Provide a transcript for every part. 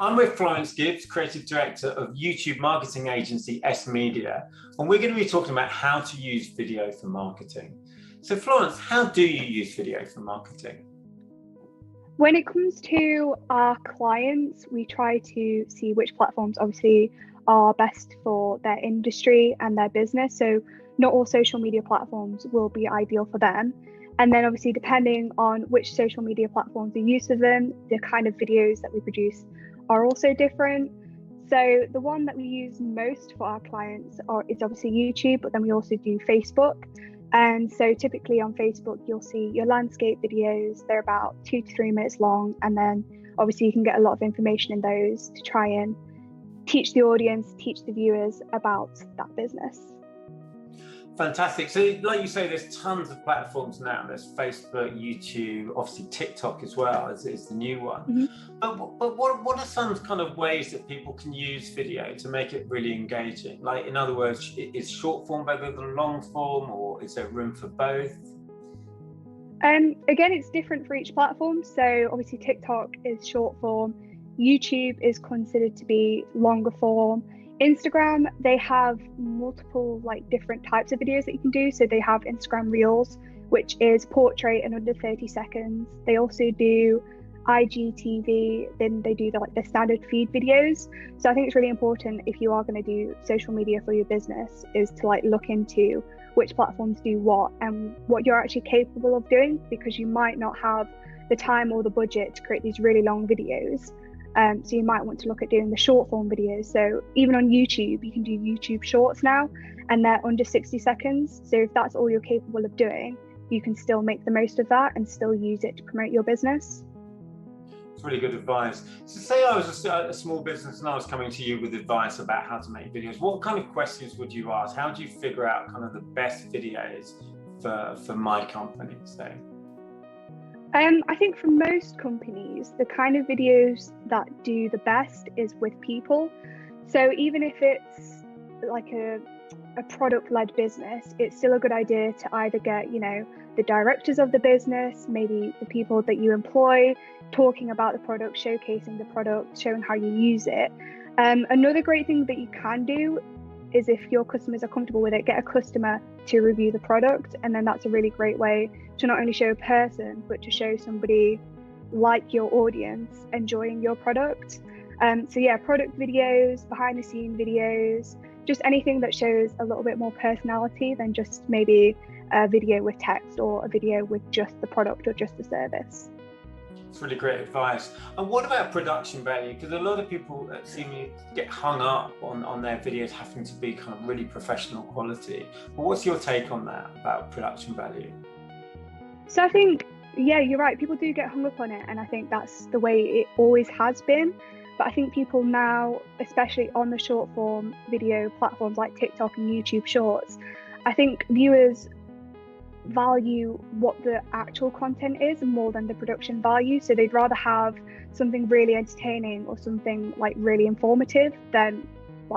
I'm with Florence Gibbs, Creative Director of YouTube marketing agency S Media, and we're going to be talking about how to use video for marketing. So Florence, how do you use video for marketing? When it comes to our clients, we try to see which platforms obviously are best for their industry and their business. So not all social media platforms will be ideal for them. And then obviously depending on which social media platforms are used for them, the kind of videos that we produce are also different. So the one that we use most for our clients is obviously YouTube, but then we also do Facebook. And so typically on Facebook, you'll see your landscape videos. They're about 2 to 3 minutes long. And then obviously you can get a lot of information in those to try and teach the audience, teach the viewers about that business. Fantastic. So like you say, there's tons of platforms now. There's Facebook, YouTube, obviously TikTok as well is the new one. Mm-hmm. But what are some kind of ways that people can use video to make it really engaging? Like, in other words, is short form better than long form, or is there room for both? Again, it's different for each platform. So obviously TikTok is short form. YouTube is considered to be longer form. Instagram, they have multiple different types of videos that you can do. So they have Instagram Reels, which is portrait and under 30 seconds. They also do IGTV, then they do the standard feed videos. So I think it's really important if you are going to do social media for your business is to look into which platforms do what and what you're actually capable of doing, because you might not have the time or the budget to create these really long videos. So you might want to look at doing the short form videos. So even on YouTube, you can do YouTube shorts now, and they're under 60 seconds. So if that's all you're capable of doing, you can still make the most of that and still use it to promote your business. It's really good advice. So say I was a small business and I was coming to you with advice about how to make videos. What kind of questions would you ask? How do you figure out kind of the best videos for my company, say? I think for most companies, the kind of videos that do the best is with people. So even if it's like a product-led business, it's still a good idea to either get, the directors of the business, maybe the people that you employ, talking about the product, showcasing the product, showing how you use it. Another great thing that you can do is, if your customers are comfortable with it, get a customer to review the product. And then that's a really great way to not only show a person, but to show somebody like your audience enjoying your product. So yeah, product videos, behind the scene videos, just anything that shows a little bit more personality than just maybe a video with text or a video with just the product or just the service. It's really great advice. And what about production value? Because a lot of people seem to get hung up on their videos having to be kind of really professional quality. But what's your take on that, about production value? So I think, yeah, you're right. People do get hung up on it. And I think that's the way it always has been. But I think people now, especially on the short form video platforms like TikTok and YouTube Shorts, I think viewers value what the actual content is more than the production value. So they'd rather have something really entertaining or something really informative than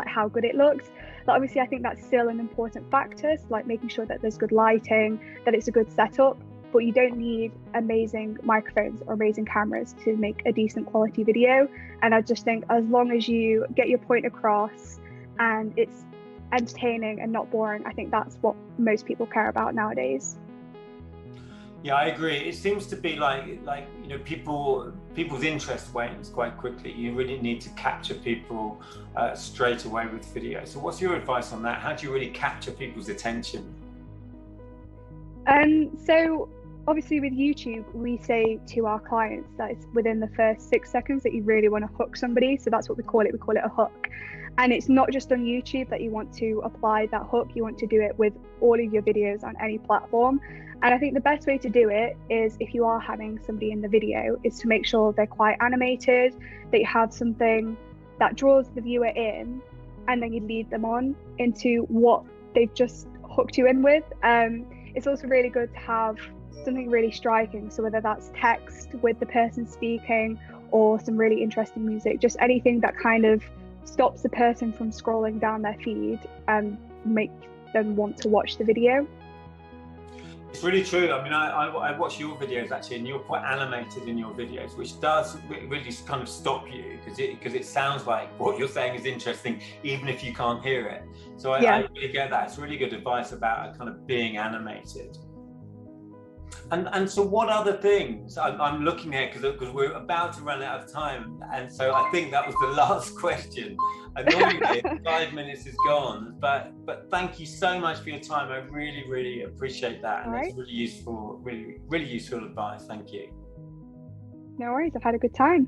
how good it looks. But obviously I think that's still an important factor, so making sure that there's good lighting, that it's a good setup, but you don't need amazing microphones or amazing cameras to make a decent quality video. And I just think as long as you get your point across and it's entertaining and not boring, I think that's what most people care about nowadays. Yeah, I agree. It seems to be people's interest wanes quite quickly. You really need to capture people straight away with video. So what's your advice on that? How do you really capture people's attention? So obviously with YouTube, we say to our clients that it's within the first 6 seconds that you really want to hook somebody. So that's what we call it. We call it a hook. And it's not just on YouTube that you want to apply that hook. You want to do it with all of your videos on any platform. And I think the best way to do it is, if you are having somebody in the video, is to make sure they're quite animated, that you have something that draws the viewer in, and then you lead them on into what they've just hooked you in with. It's also really good to have something really striking. So whether that's text with the person speaking or some really interesting music, just anything that kind of stops the person from scrolling down their feed and make them want to watch the video. It's really true. I mean, I watch your videos actually, and you're quite animated in your videos, which does really kind of stop you because it sounds like what you're saying is interesting, even if you can't hear it. So I really get that. It's really good advice about kind of being animated. And so what other things I'm looking at, because we're about to run out of time, and so I think that was the last question. Annoyingly, 5 minutes is gone, but thank you so much for your time. I really appreciate that, and it's really useful, really useful advice. Thank you. No worries, I've had a good time.